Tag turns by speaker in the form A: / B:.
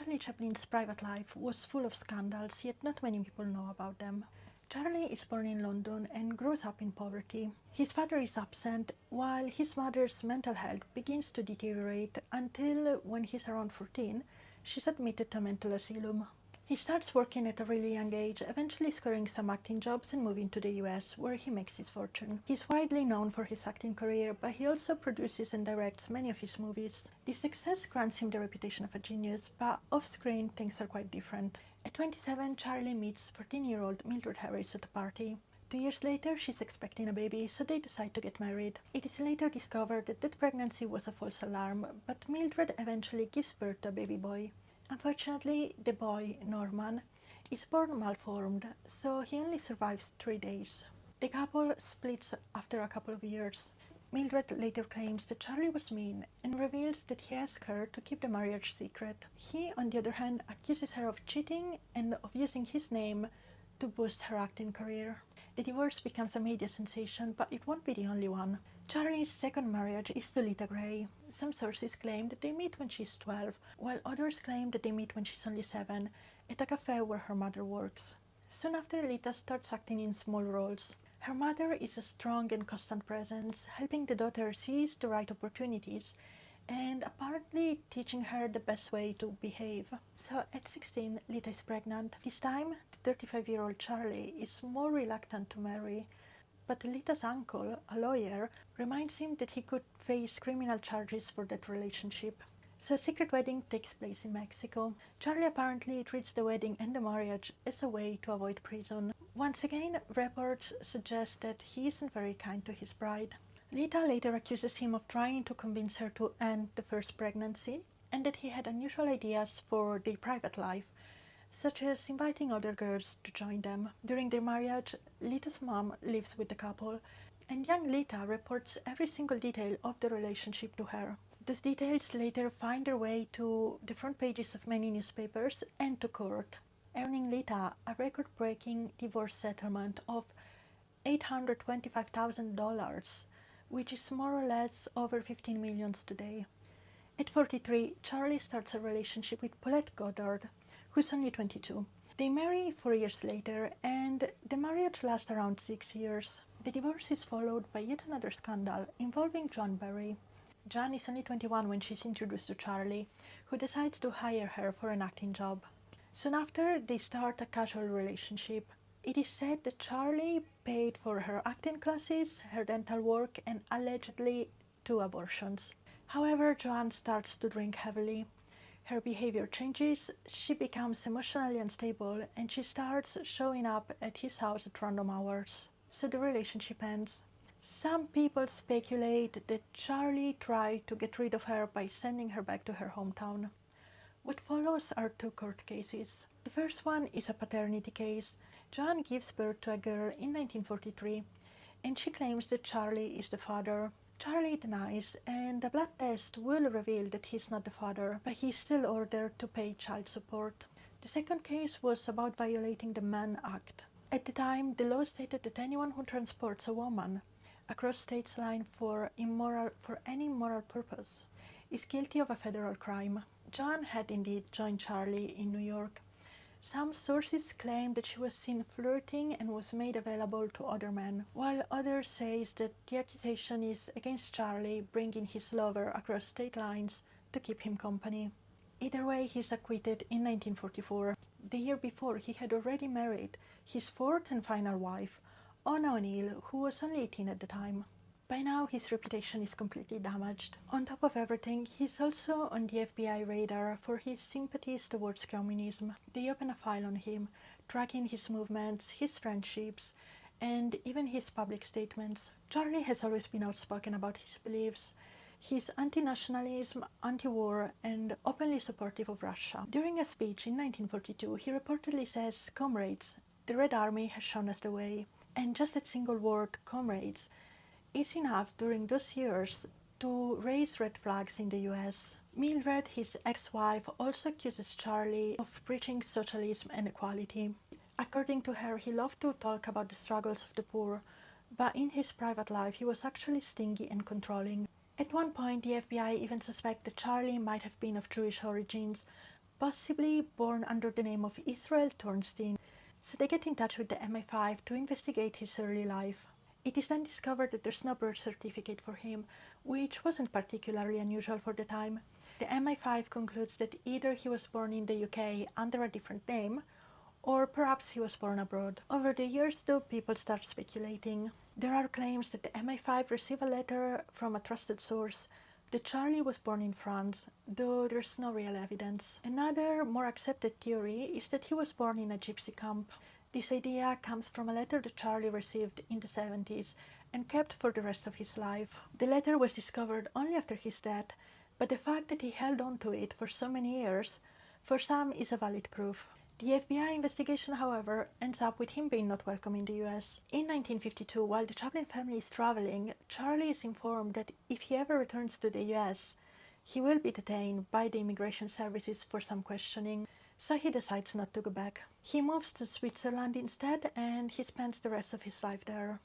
A: Charlie Chaplin's private life was full of scandals, yet not many people know about them. Charlie is born in London and grows up in poverty. His father is absent, while his mother's mental health begins to deteriorate until, when he's around 14, she's admitted to mental asylum. He starts working at a really young age, eventually scoring some acting jobs and moving to the US, where he makes his fortune. He's widely known for his acting career, but he also produces and directs many of his movies. This success grants him the reputation of a genius, but off-screen things are quite different. At 27, Charlie meets 14-year-old Mildred Harris at a party. 2 years later, she's expecting a baby, so they decide to get married. It is later discovered that that pregnancy was a false alarm, but Mildred eventually gives birth to a baby boy. Unfortunately, the boy, Norman, is born malformed, so he only survives 3 days. The couple splits after a couple of years. Mildred later claims that Charlie was mean and reveals that he asked her to keep the marriage secret. He, on the other hand, accuses her of cheating and of using his name to boost her acting career. The divorce becomes a media sensation, but it won't be the only one. Charlie's second marriage is to Lita Grey. Some sources claim that they meet when she's 12, while others claim that they meet when she's only 7, at a cafe where her mother works. Soon after, Lita starts acting in small roles. Her mother is a strong and constant presence, helping the daughter seize the right opportunities and apparently teaching her the best way to behave. So at 16, Lita is pregnant. This time, the 35-year-old Charlie is more reluctant to marry, but Lita's uncle, a lawyer, reminds him that he could face criminal charges for that relationship. So a secret wedding takes place in Mexico. Charlie apparently treats the wedding and the marriage as a way to avoid prison. Once again, reports suggest that he isn't very kind to his bride. Lita later accuses him of trying to convince her to end the first pregnancy, and that he had unusual ideas for their private life, such as inviting other girls to join them. During their marriage, Lita's mom lives with the couple, and young Lita reports every single detail of the relationship to her. These details later find their way to the front pages of many newspapers and to court, earning Lita a record-breaking divorce settlement of $825,000, which is more or less over 15 million today. At 43, Charlie starts a relationship with Paulette Goddard, who's only 22. They marry 4 years later, and the marriage lasts around 6 years. The divorce is followed by yet another scandal involving Joan Barry. Joan is only 21 when she's introduced to Charlie, who decides to hire her for an acting job. Soon after, they start a casual relationship. It is said that Charlie paid for her acting classes, her dental work, and allegedly 2 abortions. However, Joan starts to drink heavily. Her behavior changes, she becomes emotionally unstable, and she starts showing up at his house at random hours. So the relationship ends. Some people speculate that Charlie tried to get rid of her by sending her back to her hometown. What follows are 2 court cases. The first one is a paternity case. Joan gives birth to a girl in 1943, and she claims that Charlie is the father. Charlie denies, and a blood test will reveal that he's not the father, but he's still ordered to pay child support. The second case was about violating the Mann Act. At the time, the law stated that anyone who transports a woman across states' line for any immoral purpose is guilty of a federal crime. Joan had indeed joined Charlie in New York. Some sources claim that she was seen flirting and was made available to other men, while others say that the accusation is against Charlie bringing his lover across state lines to keep him company. Either way, he's acquitted in 1944. The year before, he had already married his 4th and final wife, Anna O'Neill, who was only 18 at the time. By now, his reputation is completely damaged. On top of everything, he's also on the FBI radar for his sympathies towards communism. They open a file on him, tracking his movements, his friendships, and even his public statements. Charlie has always been outspoken about his beliefs. He's anti-nationalism, anti-war, and openly supportive of Russia. During a speech in 1942, he reportedly says, "Comrades, the Red Army has shown us the way." And just that single word, comrades, is enough during those years to raise red flags in the US. Mildred, his ex-wife, also accuses Charlie of preaching socialism and equality. According to her, he loved to talk about the struggles of the poor, but in his private life he was actually stingy and controlling. At one point, the FBI even suspected that Charlie might have been of Jewish origins, possibly born under the name of Israel Thornstein. So they get in touch with the MI5 to investigate his early life. It is then discovered that there's no birth certificate for him, which wasn't particularly unusual for the time. The MI5 concludes that either he was born in the UK under a different name, or perhaps he was born abroad. Over the years, though, people start speculating. There are claims that the MI5 received a letter from a trusted source that Charlie was born in France, though there's no real evidence. Another, more accepted theory is that he was born in a gypsy camp. This idea comes from a letter that Charlie received in the 70s and kept for the rest of his life. The letter was discovered only after his death, but the fact that he held on to it for so many years, for some, is a valid proof. The FBI investigation, however, ends up with him being not welcome in the US. In 1952, while the Chaplin family is traveling, Charlie is informed that if he ever returns to the US, he will be detained by the immigration services for some questioning, so he decides not to go back. He moves to Switzerland instead, and he spends the rest of his life there.